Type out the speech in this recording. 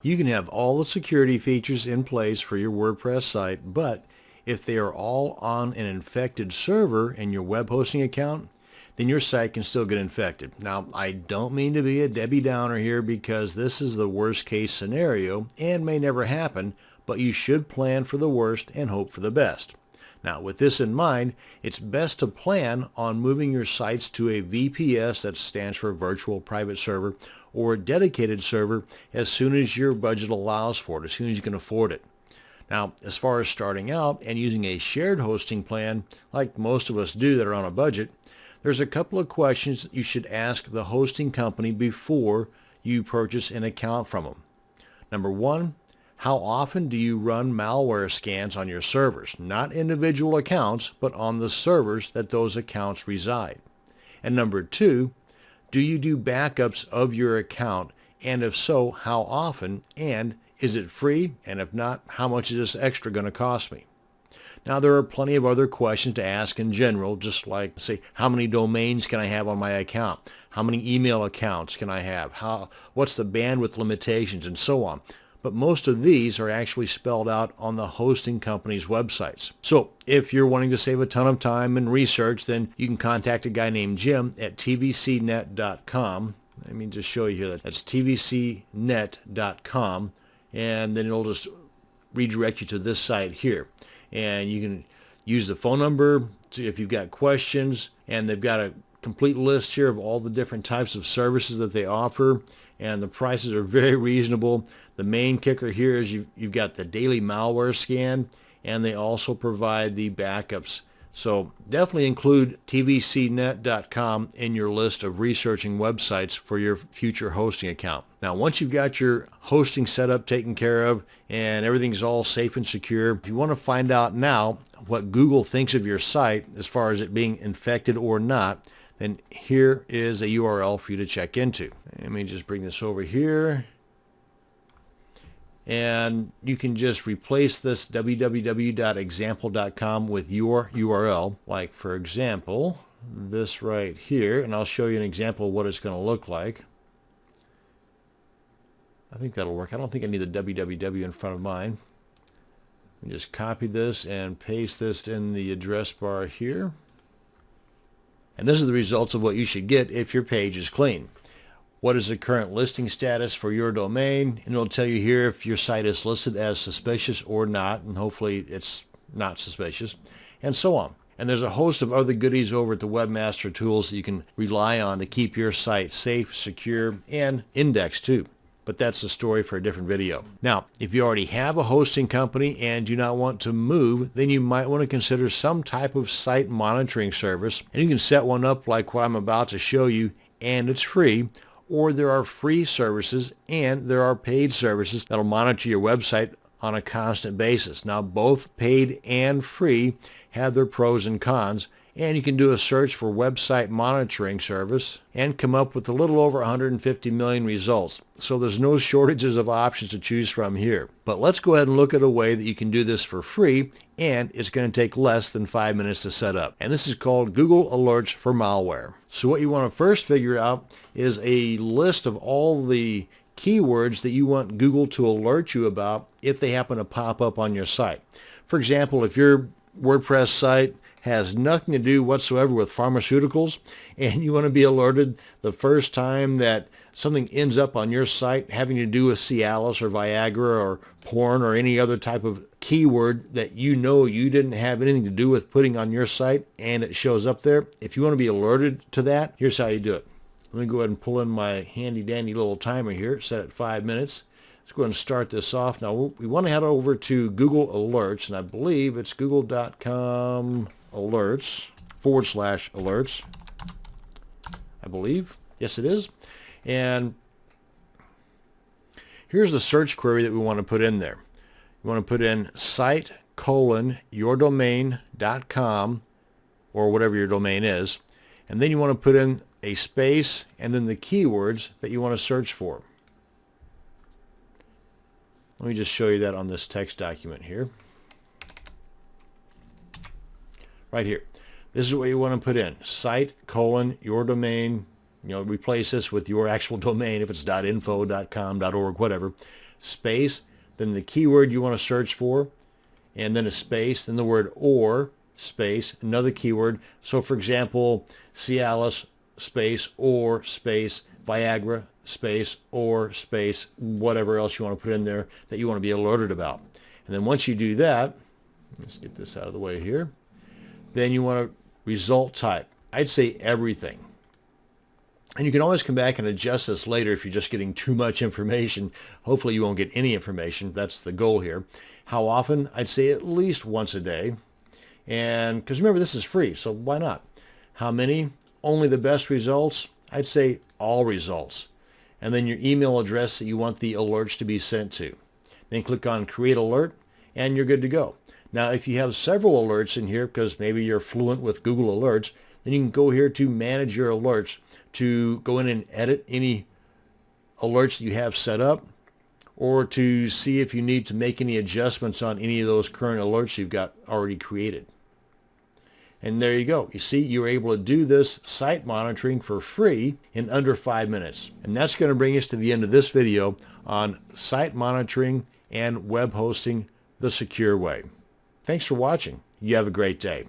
You can have all the security features in place for your WordPress site, but if they are all on an infected server in your web hosting account, then your site can still get infected. Now, I don't mean to be a Debbie Downer here because this is the worst case scenario and may never happen, but you should plan for the worst and hope for the best. Now, with this in mind, it's best to plan on moving your sites to a VPS, that stands for Virtual Private Server, or a dedicated server as soon as your budget allows for it, as soon as you can afford it. Now, as far as starting out and using a shared hosting plan, like most of us do that are on a budget, there's a couple of questions that you should ask the hosting company before you purchase an account from them. Number one, how often do you run malware scans on your servers? Not individual accounts, but on the servers that those accounts reside. And number two, do you do backups of your account? And if so, how often? And is it free? And if not, how much is this extra going to cost me? Now, there are plenty of other questions to ask in general, just like, say, how many domains can I have on my account? How many email accounts can I have? What's the bandwidth limitations, and so on. But most of these are actually spelled out on the hosting company's websites. So if you're wanting to save a ton of time and research, then you can contact a guy named Jim at tvcnet.com. Let me just show you here. That's tvcnet.com, and then it'll just redirect you to this site here. And you can use the phone number if you've got questions, and they've got a complete list here of all the different types of services that they offer, and the prices are very reasonable. The main kicker here is you've got the daily malware scan, and they also provide the backups. So definitely include tvcnet.com in your list of researching websites for your future hosting account. Now, once you've got your hosting setup taken care of and everything's all safe and secure, if you want to find out now what Google thinks of your site as far as it being infected or not, then here is a URL for you to check into. Let me just bring this over here. And you can just replace this www.example.com with your URL, like, for example, this right here. And I'll show you an example of what it's going to look like. I think that'll work. I don't think I need the www in front of mine. Let me just copy this and paste this in the address bar here. And this is the results of what you should get if your page is clean. What is the current listing status for your domain? And it'll tell you here if your site is listed as suspicious or not, and hopefully it's not suspicious, and so on. And there's a host of other goodies over at the Webmaster Tools that you can rely on to keep your site safe, secure, and indexed too. But that's a story for a different video. Now, if you already have a hosting company and do not want to move, then you might want to consider some type of site monitoring service. And you can set one up like what I'm about to show you, and it's free. Or there are free services and there are paid services that'll monitor your website on a constant basis. Now, both paid and free have their pros and cons, and you can do a search for website monitoring service and come up with a little over 150 million results. So there's no shortages of options to choose from here. But let's go ahead and look at a way that you can do this for free, and it's going to take less than 5 minutes to set up. And this is called Google Alerts for Malware. So what you want to first figure out is a list of all the keywords that you want Google to alert you about if they happen to pop up on your site. For example, if your WordPress site has nothing to do whatsoever with pharmaceuticals, and you want to be alerted the first time that something ends up on your site having to do with Cialis or Viagra or porn or any other type of keyword that you know you didn't have anything to do with putting on your site, and it shows up there. If you want to be alerted to that, here's how you do it. Let me go ahead and pull in my handy dandy little timer here, set at 5 minutes. Let's go ahead and start this off. Now we want to head over to Google Alerts, and I believe it's google.com alerts /alerts. I believe. Yes, it is. And here's the search query that we want to put in there. You want to put in site:/yourdomain.com or whatever your domain is. And then you want to put in a space and then the keywords that you want to search for. Let me just show you that on this text document here. Right here. This is what you want to put in. Site:/yourdomain. Replace this with your actual domain if it's .info, .com, .org, whatever. space, then the keyword you want to search for, and then a space, then the word or, space, another keyword. So for example, Cialis, space, or, space, Viagra, space, or, space, whatever else you want to put in there that you want to be alerted about. And then once you do that, let's get this out of the way here, then you want to result type. I'd say everything. And you can always come back and adjust this later if you're just getting too much information. Hopefully you won't get any information. That's the goal here. How often? I'd say at least once a day. And because remember, this is free, so why not? How many? Only the best results? I'd say all results. And then your email address that you want the alerts to be sent to. Then click on Create Alert, and you're good to go. Now, if you have several alerts in here, because maybe you're fluent with Google Alerts, then you can go here to Manage Your Alerts to go in and edit any alerts that you have set up, or to see if you need to make any adjustments on any of those current alerts you've got already created. And there you go. You see, you're able to do this site monitoring for free in under 5 minutes. And that's going to bring us to the end of this video on site monitoring and web hosting the secure way. Thanks for watching. You have a great day.